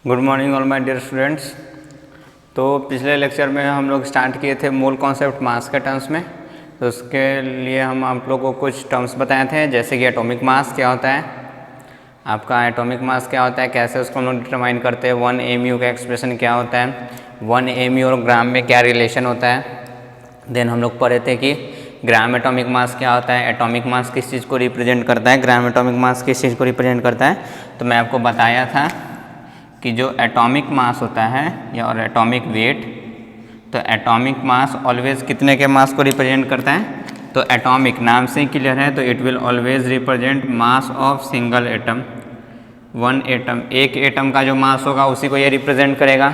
Good morning all my dear students. तो पिछले lecture में हम लोग स्टार्ट किए थे मोल कॉन्सेप्ट मास के टर्म्स में। तो उसके लिए हम आप लोगों को कुछ टर्म्स बताए थे, जैसे कि एटॉमिक मास क्या होता है, आपका एटॉमिक मास क्या होता है, कैसे उसको हम लोग डिटरमाइन करते हैं, 1 mu का एक्सप्रेशन क्या होता है, 1 mu और ग्राम में क्या रिलेशन होता है। देन हम लोग पढ़े थे कि ग्राम एटॉमिक मास क्या होता है, एटॉमिक मास किस चीज़ को रिप्रेजेंट करता है, ग्राम एटॉमिक मास किस चीज़ को रिप्रेजेंट करता है। तो मैं आपको बताया था कि जो एटॉमिक मास होता है या और एटॉमिक वेट, तो एटॉमिक मास ऑलवेज कितने के मास को रिप्रेजेंट करता है, तो एटॉमिक नाम से ही क्लियर है, तो it will always represent mass of single atom. One atom, एक एटम का जो मास होगा उसी को ये रिप्रेजेंट करेगा।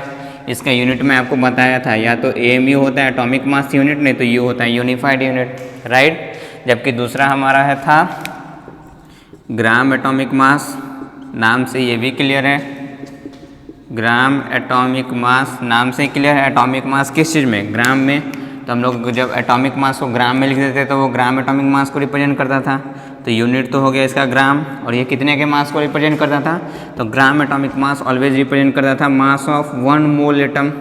इसका यूनिट मैं आपको बताया था, या तो AMU होता है एटॉमिक मास यूनिट, नहीं तो U होता है यूनिफाइड यूनिट, राइट। जबकि दूसरा हमारा है था ग्राम एटॉमिक मास, नाम से ये भी क्लियर है, ग्राम एटॉमिक मास नाम से क्लियर है। एटॉमिक मास किस चीज़ में, ग्राम में। तो हम लोग जब एटॉमिक मास को ग्राम में लिख देते तो वो ग्राम एटॉमिक मास को रिप्रेजेंट करता था। तो यूनिट तो हो गया इसका ग्राम, और ये कितने के मास को रिप्रेजेंट करता था, तो gram atomic mass always represent करता था मास ऑफ 1 मोल एटम।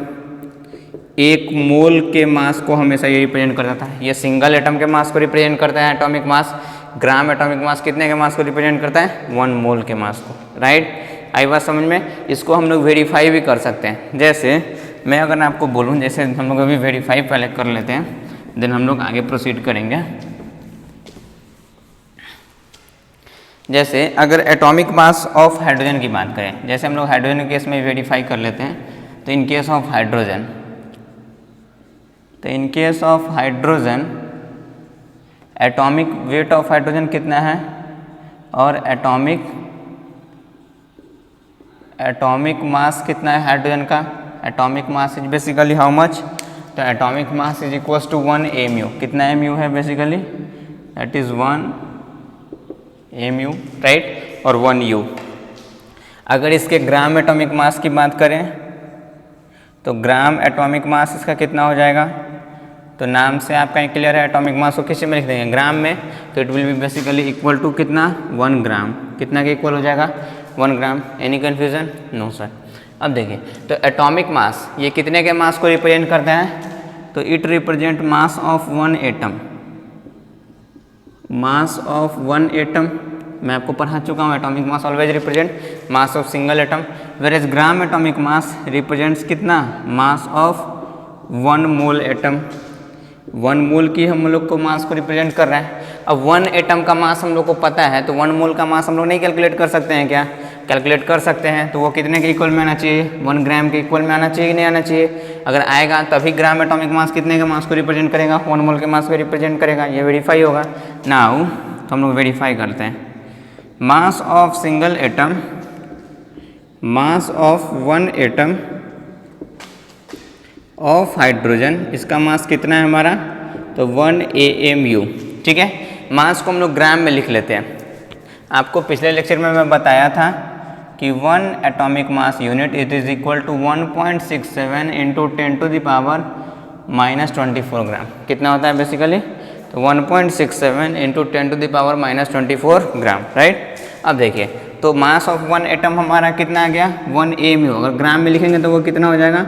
एक मोल के मास को हमेशा ये रिप्रेजेंट करता था। ये सिंगल एटम के मास को रिप्रेजेंट करता है एटॉमिक मास। ग्राम एटॉमिक मास कितने के मास को रिप्रेजेंट करता है, 1 मोल के मास को, राइट। आई बात समझ में। इसको हम लोग वेरीफाई भी कर सकते हैं। जैसे मैं अगर आपको बोलूं, जैसे हम लोग अभी वेरीफाई पहले कर लेते हैं, देन हम लोग आगे प्रोसीड करेंगे। जैसे अगर एटॉमिक मास ऑफ हाइड्रोजन की बात करें, जैसे हम लोग हाइड्रोजन के केस में वेरीफाई कर लेते हैं, तो इन केस ऑफ हाइड्रोजन, तो in case of hydrogen atomic weight of hydrogen कितना है, और एटॉमिक मास कितना है हाइड्रोजन का। Atomic mass is basically how much, तो atomic mass is equals to 1 mu। कितना mu है basically, that is 1 mu, right, और 1 u। अगर इसके ग्राम एटॉमिक मास की बात करें, तो ग्राम एटॉमिक मास इसका कितना हो जाएगा, तो नाम से आपका क्लियर है, एटॉमिक मास को किसी में लिख देंगे, ग्राम में। तो it will be basically equal to कितना, 1 ग्राम। कितना के इक्वल हो जाएगा, 1 gram. Any confusion, no sir. अब देखिए, तो एटॉमिक मास ये कितने के मास को रिप्रेजेंट करता है, तो it represent mass of 1 atom. Mass of 1 atom मैं आपको पढ़ा चुका हूँ, atomic mass always represent mass of single atom, whereas gram atomic mass represents कितना, मास ऑफ 1 मोल एटम। 1 मोल की हम लोग को मास को रिप्रेजेंट कर रहा है। अब 1 एटम का मास हम लोग को पता है, तो 1 मोल का मास हम लोग नहीं कैलकुलेट कर सकते हैं क्या, कैलकुलेट कर सकते हैं। तो वो कितने के इक्वल में आना चाहिए, 1 ग्राम के इक्वल में आना चाहिए कि नहीं आना चाहिए। अगर आएगा तभी ग्राम एटॉमिक मास कितने के मास को रिप्रेजेंट करेगा, 1 मोल के मास को रिप्रेजेंट करेगा। ये वेरीफाई होगा नाउ। तो हम लोग वेरीफाई करते हैं, मास of single atom, mass of 1 atom of hydrogen, इसका मास कितना है हमारा, तो 1 AMU, ठीक है। मास को हम लोग ग्राम में लिख लेते हैं। आपको पिछले लेक्चर में मैं बताया था कि 1 atomic mass unit it is equal to 1.67 into 10⁻⁻24 gram. कितना होता है बेसिकली, तो 1.67 इंटू 10⁻⁻24 ग्राम, राइट। अब देखिए, तो मास ऑफ 1 एटम हमारा कितना आ गया, 1 AMU। अगर ग्राम में लिखेंगे तो वो कितना हो जाएगा,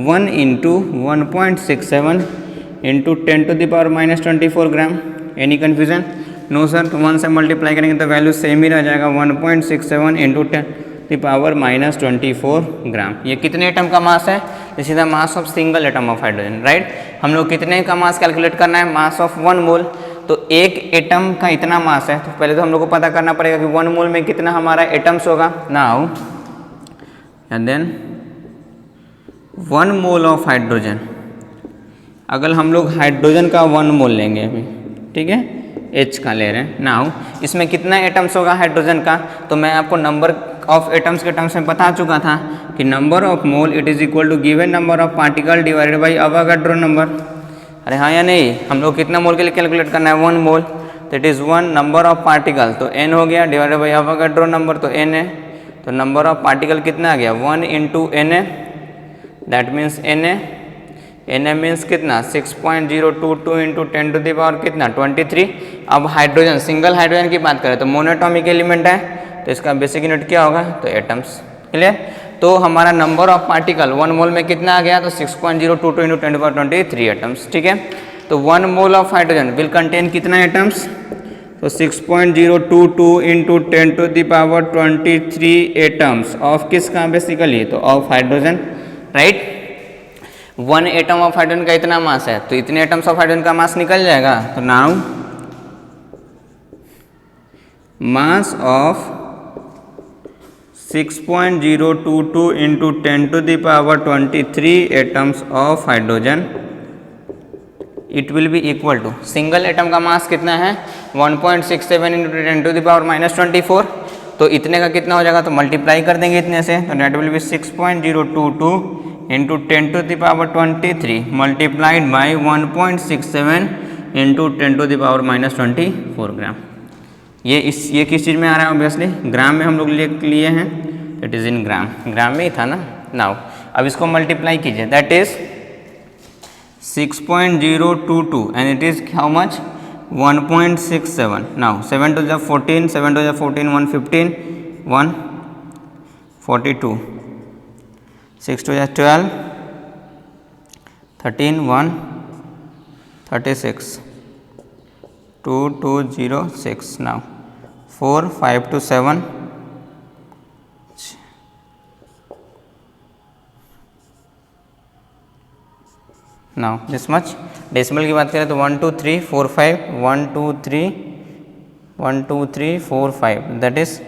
1 into 1.67 into 10⁻⁻24 gram. Any confusion, no sir. तो 1 से मल्टीप्लाई करेंगे तो वैल्यू सेम ही रह जाएगा, 1.67 इंटू 10⁻⁻24 ग्राम। ये कितने एटम का मास है, this is the mass of single atom of hydrogen, right. हम लोग कितने का मास कैलकुलेट करना है, मास ऑफ 1 मोल। तो एक एटम का इतना मास है, तो पहले तो हम लोग को पता करना पड़ेगा कि 1 मोल में कितना हमारा एटम्स होगा। Now and then 1 mole of hydrogen, अगर हम लोग हाइड्रोजन का 1 मोल लेंगे अभी, ठीक है, H का ले रहे हैं। नाउ इसमें कितना एटम्स होगा हाइड्रोजन का, तो मैं आपको नंबर ऑफ एटम्स के टर्म्स में बता चुका था कि number of mole it is equal to given number of particle divided by Avogadro number. अरे हाँ या नहीं, हम लोग कितना मोल के लिए कैलकुलेट करना है, 1 मोल। तो it is 1 number of particle, तो n हो गया, डिवाइडेड बाई अवोगाड्रो नंबर, तो n है। तो नंबर ऑफ पार्टिकल कितना आ गया, 1 into Na, that means Na means कितना, 6.022 इंटू 10⁻³ कितना, 23। अब हाइड्रोजन, सिंगल हाइड्रोजन की बात करें तो मोनोएटॉमिक एलिमेंट है, तो इसका बेसिक यूनिट क्या होगा, तो एटम्स। क्लियर। तो हमारा नंबर ऑफ पार्टिकल 1 मोल में कितना आ गया, तो 6.022 इंटू 10⁻23 एटम्स, ठीक है। तो 1 mole of hydrogen will contain कितना एटम्स, तो 6.022 इंटू 10⁻23 एटम्स ऑफ किसका बेसिकली, तो of hydrogen, right. 1 atom of hydrogen का इतना मास है, तो इतने एटम्स ऑफ हाइड्रोजन का मास निकल जाएगा। तो now mass of 6.022 into 10⁻23 atoms of hydrogen, it will be equal to, single atom का मास कितना है 1.67 इंटू 10⁻24, तो इतने का कितना हो जाएगा, तो मल्टीप्लाई कर देंगे इतने से, तो that will be 6.022 into 10⁻23 multiplied by 1.67 into 10⁻24 gram. ये किस चीज़ में आ रहा है, ऑब्वियसली ग्राम में हम लोग लिए हैं, इट इज़ इन ग्राम में ही था ना। नाउ अब इसको मल्टीप्लाई कीजिए, that is 6.022 and it is how much 1.67. now 7 to the 14, 7 to the 14 115, 142, 6 to the 12, 13, 136, 2206. now 4 5 to 7, now this much. Decimal की बात करें तो 1 2 3 4 5, 1 2 3 1 2 3 4 5, that is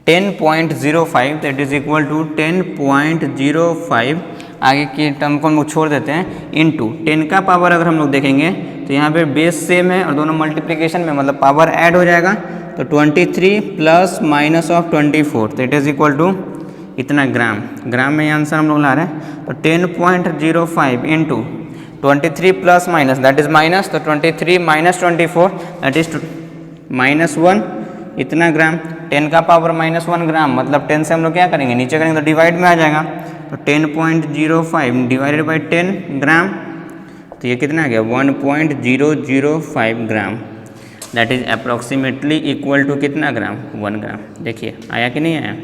10.05, that is equal to 10.05। आगे की टर्म को हम लोग छोड़ देते हैं, इनटू 10 का पावर अगर हम लोग देखेंगे तो यहाँ पे बेस सेम है और दोनों मल्टीप्लिकेशन में मतलब पावर ऐड हो जाएगा, तो 23 प्लस माइनस ऑफ 24, तो इट इज इक्वल टू इतना ग्राम में ये आंसर हम लोग ला रहे हैं। तो 10.05 into 23 plus minus that is minus, तो 23 माइनस 24 दैट इज -1 इतना ग्राम, 10 का पावर -1 ग्राम, मतलब 10 से हम लोग क्या करेंगे नीचे करेंगे तो डिवाइड में आ जाएगा, तो 10.05 डिवाइडेड बाई 10 ग्राम, तो ये कितना आ गया 1.005 gram, that is approximately equal to कितना ग्राम 1 ग्राम। देखिए आया कि नहीं आया,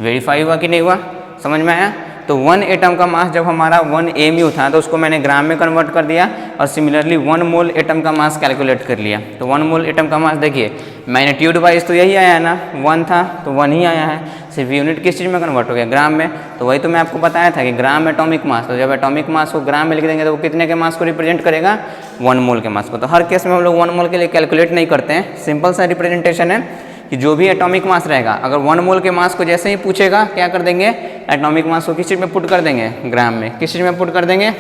वेरीफाई हुआ कि नहीं हुआ, समझ में आया। तो 1 एटम का मास जब हमारा 1 mu था तो उसको मैंने ग्राम में कन्वर्ट कर दिया और सिमिलरली 1 मोल एटम का मास कैलकुलेट कर लिया। तो 1 मोल एटम का मास देखिए मैग्नीट्यूड वाइज तो यही आया ना, 1 था तो 1 ही आया है, सिर्फ यूनिट किस चीज़ में कन्वर्ट हो गया ग्राम में। तो वही तो मैं आपको बताया था कि ग्राम एटॉमिक मास, तो जब एटॉमिक मास को ग्राम में लिख देंगे तो वो कितने के मास को रिप्रेजेंट करेगा 1 मोल के मास को। तो हर केस में हम लोग 1 मोल के लिए कैलकुलेट नहीं करते हैं, सिंपल सा रिप्रेजेंटेशन है कि जो भी एटॉमिक मास रहेगा अगर 1 मोल के मास को जैसे ही पूछेगा क्या कर देंगे, एटॉमिक मास को किस चीज़ में पुट कर देंगे ग्राम में, किस चीज़ में पुट कर देंगे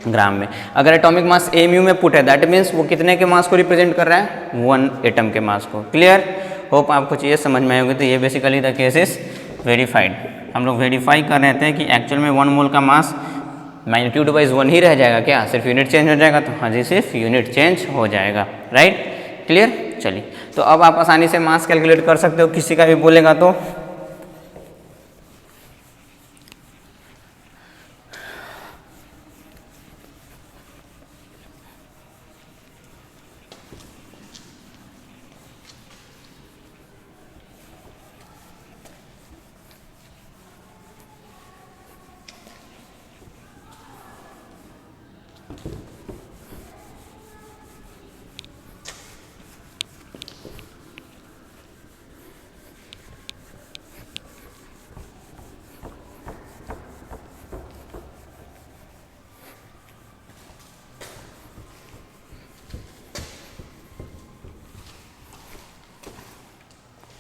ग्राम में। अगर एटॉमिक मास mu में पुट है दैट मीन्स वो कितने के मास को रिप्रेजेंट कर रहा है 1 एटम के मास को। क्लियर, होप आपको चीज़ें समझ में आएगी। तो ये basically the case is verified, हम लोग वेरीफाई कर रहे थे कि एक्चुअल में 1 मोल का मास मैग्नीट्यूड वाइज 1 ही रह जाएगा क्या, सिर्फ यूनिट चेंज हो जाएगा। तो हाँ जी सिर्फ यूनिट चेंज हो जाएगा, राइट क्लियर। चलिए तो अब आप आसानी से मास कैलकुलेट कर सकते हो, किसी का भी बोलेगा तो।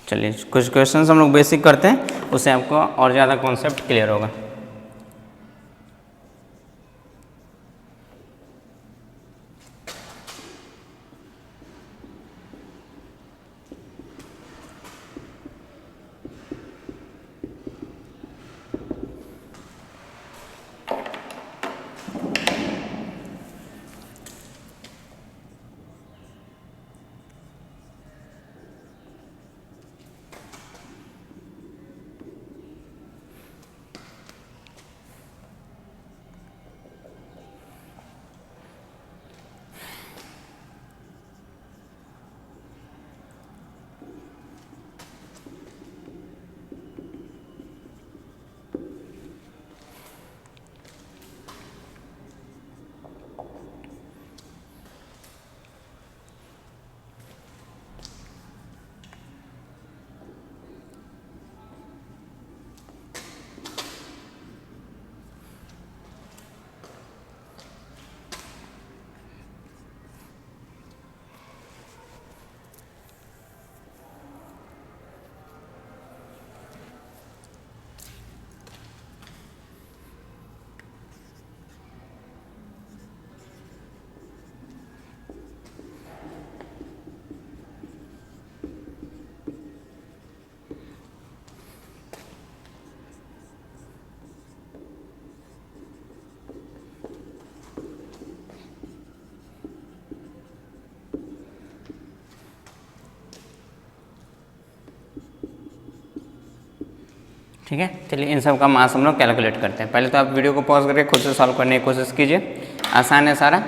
चलिए कुछ क्वेश्चंस हम लोग बेसिक करते हैं, उससे आपको और ज़्यादा कॉन्सेप्ट क्लियर होगा। ठीक है, चलिए इन सब का मास हम लोग कैलकुलेट करते हैं। पहले तो आप वीडियो को पॉज करके खुद से सॉल्व करने की कोशिश कीजिए, आसान है सारा।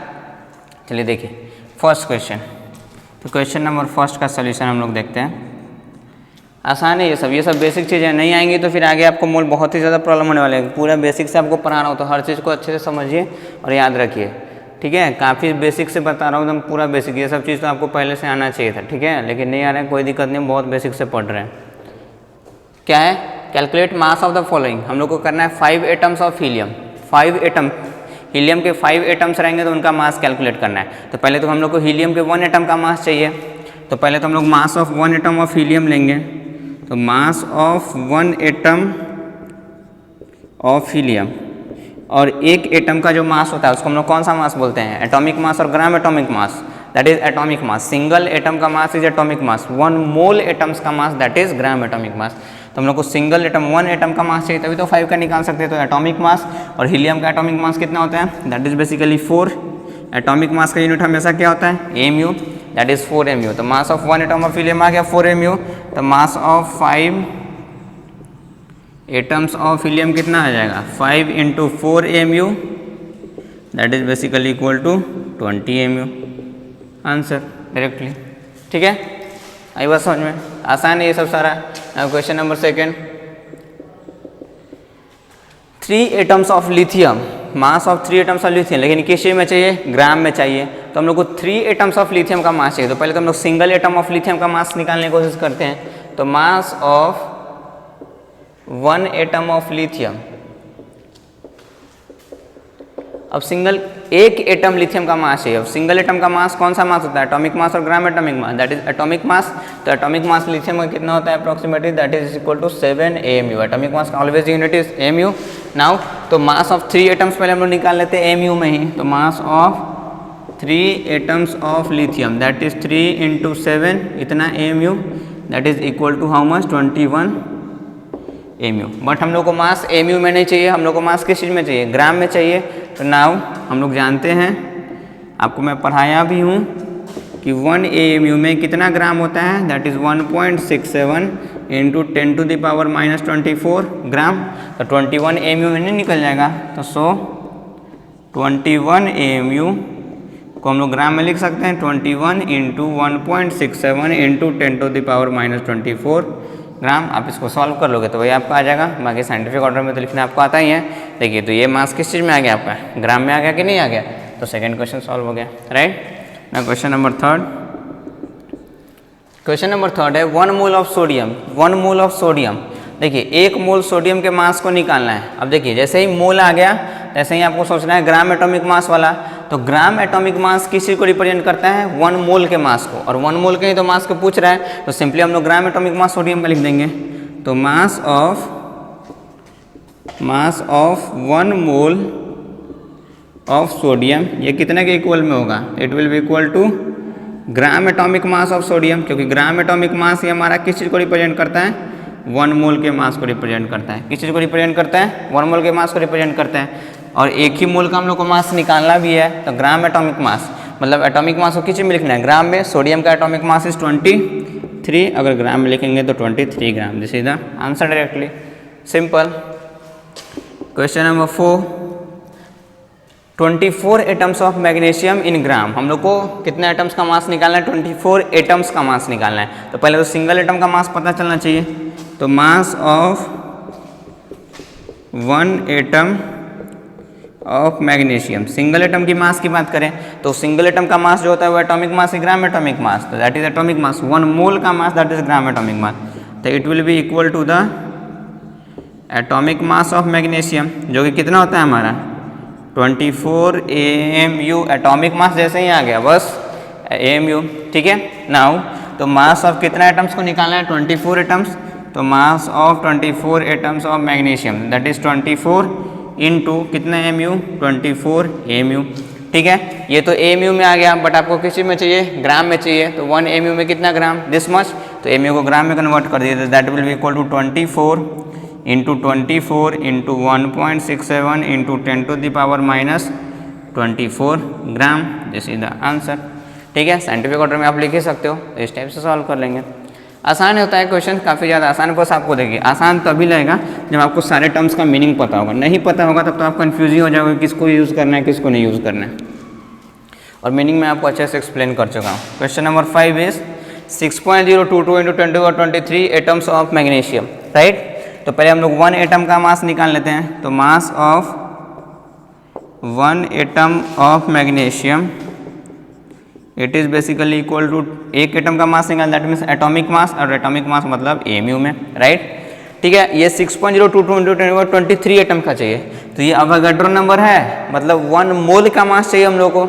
चलिए देखिए फर्स्ट क्वेश्चन, तो क्वेश्चन नंबर फर्स्ट का सोल्यूशन हम लोग देखते हैं। आसान है ये सब बेसिक चीज़ें नहीं आएंगी तो फिर आगे आपको मोल बहुत ही ज़्यादा प्रॉब्लम होने वाले हैं। पूरा बेसिक से आपको पढ़ा रहा हूँ तो हर चीज़ को अच्छे से समझिए और याद रखिए, ठीक है। काफ़ी बेसिक से बता रहा हूँ एकदम पूरा बेसिक, ये सब चीज़ तो आपको पहले से आना चाहिए था, ठीक है, लेकिन नहीं आ रहा है, कोई दिक्कत नहीं, बहुत बेसिक से पढ़ रहे हैं। क्या है, calculate mass of the following, हम लोग को करना है 5 atoms of helium. 5 atom, helium के 5 एटम्स रहेंगे तो उनका मास कैलकुलेट करना है। तो पहले तो हम लोग को हीलियम के 1 एटम का मास चाहिए, तो पहले तो हम लोग मास ऑफ 1 एटम ऑफ हीलियम लेंगे। तो mass of 1 atom of helium, और एक एटम का जो मास होता है उसको हम लोग कौन सा मास बोलते हैं, एटॉमिक मास और gram atomic mass, that is atomic mass. Single atom का mass is atomic mass, 1 mole atoms का mass that is gram atomic mass. तो हम लोग को सिंगल एटम 1 एटम का मास चाहिए, तभी तो 5 का निकाल सकते हैं। तो एटॉमिक मास और हीलियम का एटॉमिक मास कितना होता है, that is basically 4। Atomic mass का यूनिट हमेशा क्या होता है, mu, दैट इज 4 mu। तो mass of 1 atom of helium आ गया 4 mu। तो mass of 5 atoms of helium कितना आ जाएगा, 5 × 4 mu, that is basically equal to 20 mu। Answer directly, ठीक है, आई बात समझ में, आसान है ये सब सारा। Question number second, 3 atoms of lithium, mass of 3 atoms of lithium, लेकिन किस चीज़ में चाहिए, ग्राम में चाहिए। तो हम लोग को 3 एटम्स ऑफ लिथियम का मास चाहिए। तो पहले तो हम लोग सिंगल एटम ऑफ लिथियम का मास निकालने की कोशिश करते हैं। तो mass of 1 atom of lithium, अब सिंगल एक एटम लिथियम का मास चाहिए। अब सिंगल एटम का मास कौन सा मास होता है, एटॉमिक मास और gram atomic mass, that is atomic mass. तो एटॉमिक मास लिथियम का कितना होता है approximately, that is equal to 7 AMU। Atomic mass का always unit is AMU। Now तो मास ऑफ 3 एटम्स पहले हम लोग निकाल लेते हैं AMU में ही। तो mass of 3 atoms of lithium that is 3 × 7 इतना AMU, that is equal to how much, 21 AMU। But हम लोग को मास AMU में नहीं चाहिए, हम लोग को मास किस चीज़ में चाहिए, ग्राम में चाहिए। तो नाउ हम लोग जानते हैं, आपको मैं पढ़ाया भी हूँ कि 1 AMU में कितना ग्राम होता है, दैट इज़ 1.67 × 10⁻⁻24 ग्राम। तो 21 AMU में नहीं निकल जाएगा, तो 21 AMU को हम लोग ग्राम में लिख सकते हैं। 21 × 1.67 × 10⁻⁻24 ग्राम। आप इसको सॉल्व कर लोगे तो वही आपका आ जाएगा, बाकी साइंटिफिक ऑर्डर में तो लिखना आपको आता ही है। देखिए तो ये मास किस चीज़ में आ गया आपका, ग्राम में आ गया कि नहीं आ गया। तो सेकंड क्वेश्चन सॉल्व हो गया, राइट। ना question number third, question number third है 1 mole of sodium. 1 mole of sodium, देखिए 1 मोल सोडियम के मास को निकालना है। अब देखिए जैसे ही मोल आ गया तैसे ही आपको सोचना है ग्राम एटॉमिक मास वाला। तो ग्राम एटॉमिक मास किस चीज़ को रिप्रेजेंट करता है, 1 मोल के मास को, और 1 मोल के ही तो मास को पूछ रहा है। तो सिंपली हम लोग ग्राम एटॉमिक मास सोडियम का लिख देंगे। तो mass of 1 mole of sodium ये कितने के इक्वल में होगा, it will be equal to gram atomic mass of sodium, क्योंकि ग्राम एटॉमिक मास ये हमारा किस चीज़ को रिप्रेजेंट करता है, 1 मोल के मास को रिप्रेजेंट करता है। किस चीज़ को रिप्रेजेंट करता है, 1 मोल के मास को रिप्रेजेंट करता है। और एक ही मोल का हम लोग को मास निकालना भी है। तो ग्राम एटॉमिक मास, मतलब एटॉमिक मास को किस चीज़ में लिखना है, ग्राम में। सोडियम का एटॉमिक मास इज 23, अगर ग्राम में लिखेंगे तो 23 gram. This is the answer directly, simple. Question number 4, 24 atoms of magnesium in gram. हम लोग को कितने एटम्स का मास निकालना है, 24 एटम्स का मास निकालना है। तो पहले तो सिंगल एटम का मास पता चलना चाहिए। तो mass of 1 atom of magnesium, single atom की मास की बात करें तो सिंगल एटम का मास जो होता है वो एटॉमिक मास है, ग्राम एटॉमिक मास। तो that is atomic mass. 1 mole का mass that is gram atomic mass. तो it will be equal to the atomic mass of magnesium, जो कि कितना होता है हमारा 24 AMU। एटॉमिक मास जैसे ही आ गया बस AMU, ठीक है। नाउ तो मास ऑफ कितना एटम्स को निकालना है, 24 एटम्स। तो mass of 24 atoms of magnesium that is 24 into कितना AMU, 24 AMU, ठीक है। ये तो AMU में आ गया, बट आपको किस चीज़ में चाहिए, ग्राम में चाहिए। तो 1 AMU में कितना ग्राम, दिस मच। तो AMU को ग्राम में कन्वर्ट कर दिए, तो that will be equal to 24 × 24 × 1.67 × 10⁻⁻24 gram. This is the answer, ठीक है। साइंटिफिक ऑर्डर में आप लिख ही सकते हो, तो इस टाइप से सॉल्व कर लेंगे। आसान होता है क्वेश्चन, काफ़ी ज़्यादा आसान। बस आपको देखिए आसान तभी लगेगा जब आपको सारे टर्म्स का मीनिंग पता होगा। नहीं पता होगा तब तो आप कन्फ्यूज ही हो जाओगे किसको यूज़ करना है किसको नहीं यूज़ करना है। और मीनिंग मैं आपको अच्छे से एक्सप्लेन कर चुका हूँ। Question number 5 is 6.022 × 10⁻23 atoms of magnesium, right. तो पहले हम लोग 1 एटम का मास निकाल लेते हैं। तो mass of 1 atom of magnesium it is basically equal to, एक एटम का मास निकाल दैट मीन्स एटॉमिक मास, और एटॉमिक मास मतलब एमयू में, राइट। ठीक है, ये 6.022 × 10⁻23 एटम का चाहिए। तो ये अवोगाड्रो नंबर है, मतलब 1 मोल का मास चाहिए हम लोग को।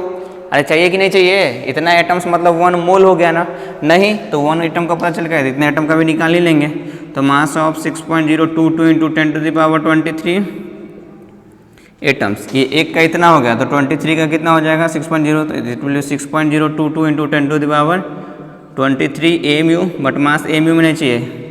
अरे चाहिए कि नहीं चाहिए, इतना एटम्स मतलब 1 मोल हो गया ना। नहीं तो 1 एटम का पता चल गया, इतने एटम का भी निकाल ही लेंगे। तो मास ऑफ 6.022 × 10⁻23 एटम्स, ये एक का इतना हो गया तो 23 का कितना हो जाएगा 6.0, तो it will 6.022 × 10⁻23 MU, but mass MU में नहीं चाहिए।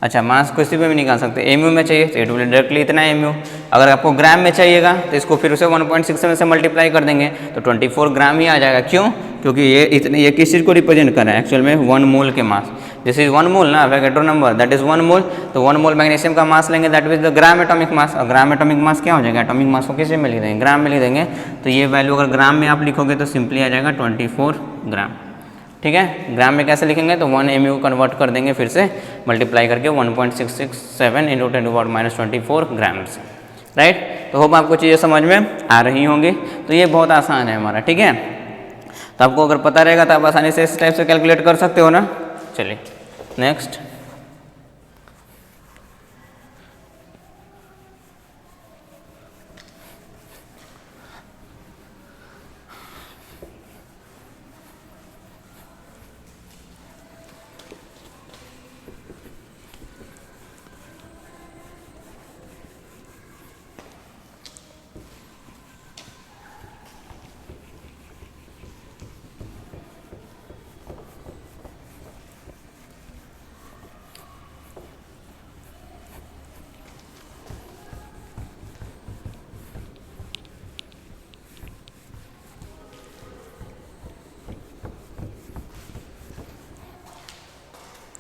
अच्छा, मास किसी पे भी निकाल सकते हैं, एमयू में चाहिए तो इट विल डायरेक्टली इतना एमयू। अगर आपको ग्राम में चाहिएगा तो इसको फिर से 1.67 से मल्टीप्लाई कर देंगे तो 24 ग्राम ही आ जाएगा। क्यों? क्योंकि ये किस चीज़ को रिप्रेजेंट कर रहा है एक्चुअल में 1 मोल के मास। दिस इज 1 मोल ना, अवोगाड्रो नंबर दैट इज 1 मोल। तो 1 मोल मैग्नीशियम का मास लेंगे that is the gram atomic mass. और ग्राम एटॉमिक मास क्या हो जाएगा, एटॉमिक मास को किसी में लिख देंगे, ग्राम में लिख देंगे। तो ये वैल्यू अगर ग्राम में आप लिखोगे तो सिंपली आ जाएगा 24 ग्राम। ठीक है, ग्राम में कैसे लिखेंगे तो 1 एमयू कन्वर्ट कर देंगे फिर से मल्टीप्लाई करके 1.667 × 10⁻24 ग्राम्स, राइट। तो होप आपको चीज़ें समझ में आ रही होंगी। तो ये बहुत आसान है हमारा, ठीक है। तो आपको अगर पता रहेगा तो आप आसानी से इस टाइप से कैलकुलेट कर सकते हो ना। चलिए नेक्स्ट,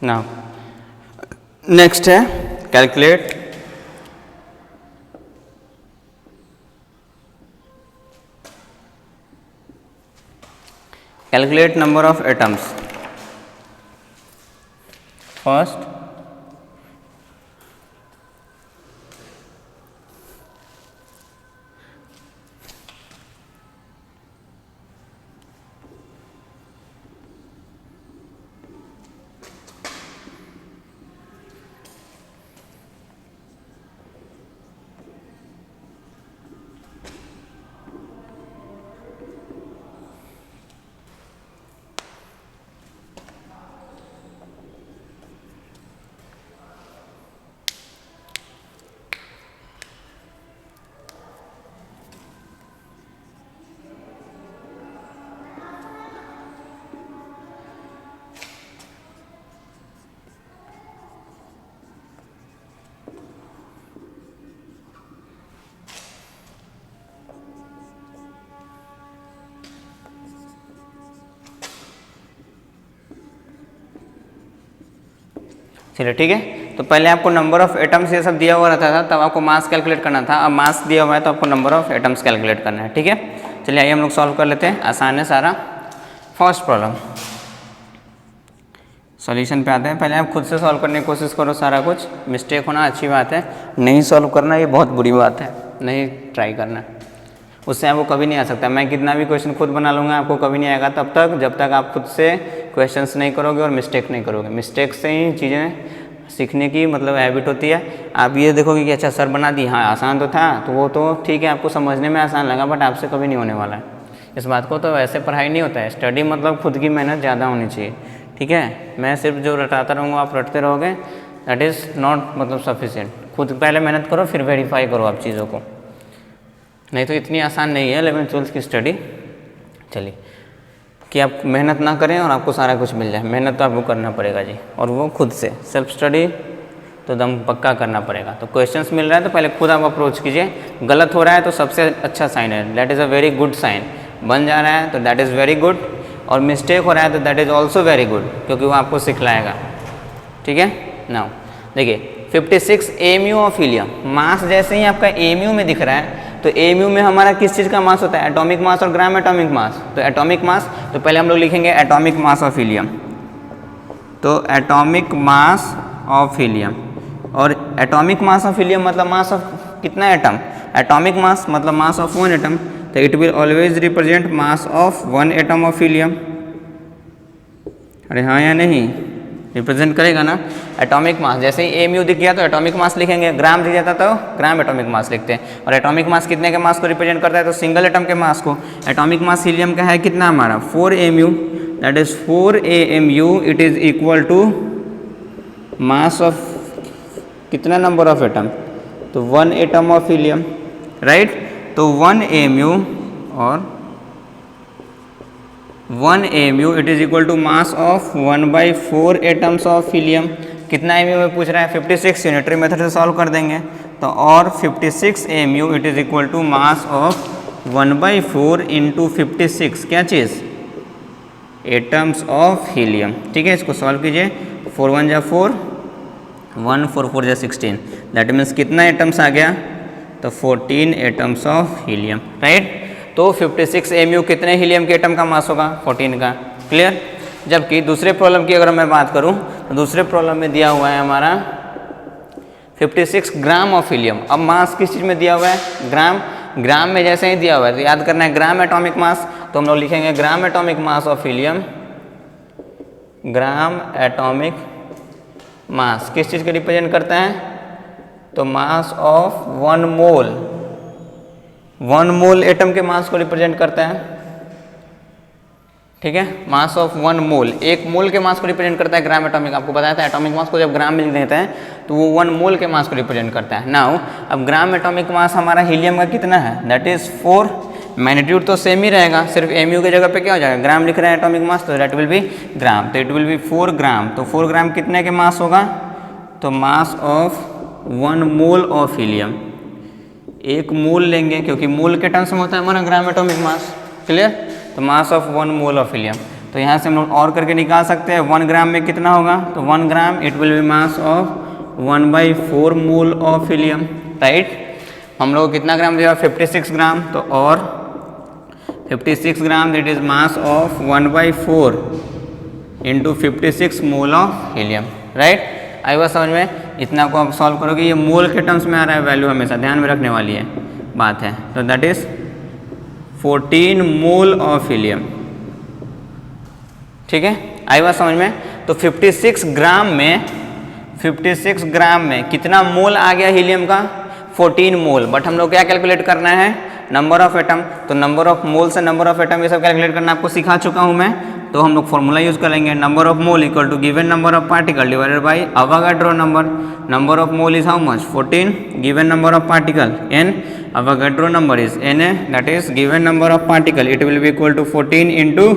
नाउ नेक्स्ट है calculate number of atoms. First चलिए ठीक है। तो पहले आपको नंबर ऑफ एटम्स ये सब दिया हुआ रहता था, तब आपको मास कैलकुलेट करना था। अब मास दिया हुआ है तो आपको नंबर ऑफ एटम्स कैलकुलेट करना है, ठीक है। चलिए आइए हम लोग सॉल्व कर लेते हैं, आसान है सारा। फर्स्ट प्रॉब्लम, सॉल्यूशन पे आते हैं। पहले आप खुद से सॉल्व करने की कोशिश करो, सारा कुछ मिस्टेक होना अच्छी बात है, नहीं सॉल्व करना ये बहुत बुरी बात है, नहीं ट्राई करना, उससे आपको कभी नहीं आ सकता। मैं कितना भी क्वेश्चन खुद बना लूँगा आपको कभी नहीं आएगा तब तक जब तक आप खुद से क्वेश्चंस नहीं करोगे और मिस्टेक नहीं करोगे। मिस्टेक से ही चीज़ें सीखने की मतलब हैबिट होती है। आप ये देखोगे कि अच्छा सर बना दी, हाँ आसान तो था, तो वो तो ठीक है आपको समझने में आसान लगा, बट आपसे कभी नहीं होने वाला है इस बात को। तो वैसे पढ़ाई नहीं होता है, स्टडी मतलब खुद की मेहनत ज़्यादा होनी चाहिए, ठीक है। मैं सिर्फ जो रटाता रहूँगा आप रटते रहोगे, दैट इज़ नॉट मतलब सफिशिएंट। खुद पहले मेहनत करो फिर वेरीफाई करो आप चीज़ों को, नहीं तो इतनी आसान नहीं है 11th-12th की स्टडी। चलिए कि आप मेहनत ना करें और आपको सारा कुछ मिल जाए, मेहनत तो आपको करना पड़ेगा जी, और वो खुद से सेल्फ स्टडी तो दम पक्का करना पड़ेगा। तो क्वेश्चंस मिल रहा है तो पहले खुद आप अप्रोच कीजिए। गलत हो रहा है तो सबसे अच्छा साइन है, that is a very good sign. बन जा रहा है तो दैट इज़ वेरी गुड, और मिस्टेक हो रहा है तो that is also very good, क्योंकि वो आपको सिखलाएगा, ठीक है। नाउ देखिए 56 AMU ऑफ हीलियम, मास जैसे ही आपका AMU में दिख रहा है तो AMU में हमारा किस चीज़ का मास होता है, एटॉमिक मास और ग्राम एटॉमिक मास। तो एटॉमिक मास, तो पहले हम लोग लिखेंगे एटॉमिक मास ऑफ हीलियम, तो एटॉमिक मास ऑफ हीलियम, और एटॉमिक मास ऑफ हीलियम मतलब मास ऑफ कितना एटम, एटॉमिक मास मतलब मास ऑफ वन एटम, तो it will always represent mass of one atom of helium. अरे हाँ या नहीं, रिप्रेजेंट करेगा ना। एटॉमिक मास जैसे ही AMU दिख गया तो एटॉमिक मास लिखेंगे, ग्राम दिख जाता तो ग्राम एटॉमिक मास लिखते हैं। और एटॉमिक मास कितने के मास को रिप्रेजेंट करता है, तो सिंगल एटम के मास को। एटॉमिक मास हीलियम का है कितना हमारा 4 AMU, that is 4 AMU it is equal to mass of कितना नंबर ऑफ एटम, तो 1 एटम ऑफ हीलियम, राइट। तो 1 AMU और 1 AMU it is equal to mass of 1/4 atoms of helium. कितना AMU में पूछ रहा है, 56, यूनिटरी मेथड से सॉल्व कर देंगे तो, और 56 AMU it is equal to mass of 1/4 into 56 क्या चीज़, एटम्स ऑफ हीलियम। ठीक है, इसको सॉल्व कीजिए, 4 1 जा 4, 1 4 4 जा 16, दैट मीन्स कितना एटम्स आ गया, तो 14 एटम्स ऑफ हीलियम, राइट। तो 56 AMU कितने हीलियम के एटम का मास होगा, 14 का, क्लियर। जबकि दूसरे प्रॉब्लम की अगर मैं बात करूं तो दूसरे प्रॉब्लम में दिया हुआ है हमारा 56 ग्राम ऑफ हीलियम। अब मास किस चीज़ में दिया हुआ है, ग्राम, ग्राम में जैसे ही दिया हुआ है तो याद करना है ग्राम एटॉमिक मास, तो हम लोग लिखेंगे ग्राम atomic mass of helium, gram atomic मास किस चीज़ को रिप्रेजेंट करता है, तो mass of 1 mole, 1 mole atom के मास को रिप्रेजेंट करता है। ठीक है, मास ऑफ 1 मोल, 1 मोल के मास को रिप्रेजेंट करता है ग्राम एटॉमिक। आपको बताया था एटॉमिक मास को जब ग्राम में लिख देते हैं तो वो 1 मोल के मास को रिप्रेजेंट करता है। नाउ अब ग्राम एटॉमिक मास हमारा हीलियम का कितना है, दैट इज 4, मैग्नीट्यूड तो सेम ही रहेगा, सिर्फ AMU की जगह पे क्या हो जाएगा, ग्राम लिख रहे हैं एटॉमिक मास, तो दैट विल बी ग्राम, तो इट विल बी 4 ग्राम। तो 4 ग्राम कितने के मास होगा, तो mass of 1 mole of helium, 1 मोल लेंगे क्योंकि मोल के टर्म्स में होता है हमारा ग्राम एटॉमिक मास, क्लियर। तो mass of 1 mole of helium, तो यहाँ से हम लोग और करके निकाल सकते हैं 1 ग्राम में कितना होगा, तो 1 gram it will be mass of 1/4 mole of helium, right. हम लोग कितना ग्राम दिया, 56 ग्राम, तो और 56 gram that is mass of 1/4 into 56 mole of helium, right. आई बात समझ में, इतना को आप सॉल्व करोगे, ये मोल के टर्म्स में आ रहा है वैल्यू, हमेशा ध्यान में रखने वाली है बात है। तो that is 14 mole of helium, ठीक है, आई बात समझ में। तो 56 ग्राम में कितना मोल आ गया हीलियम का, 14 मोल। बट हम लोग क्या कैलकुलेट करना है, नंबर ऑफ एटम, तो नंबर ऑफ मोल से नंबर ऑफ एटम ये सब कैलकुलेट करना आपको सिखा चुका हूँ मैं। तो हम लोग फॉर्मूला यूज करेंगे, number of mole equal to given number of particle divided by Avogadro number. Number of mole is how much, 14, given number of particle n, Avogadro number is Na, that is given number of particle, it will be equal to 14 into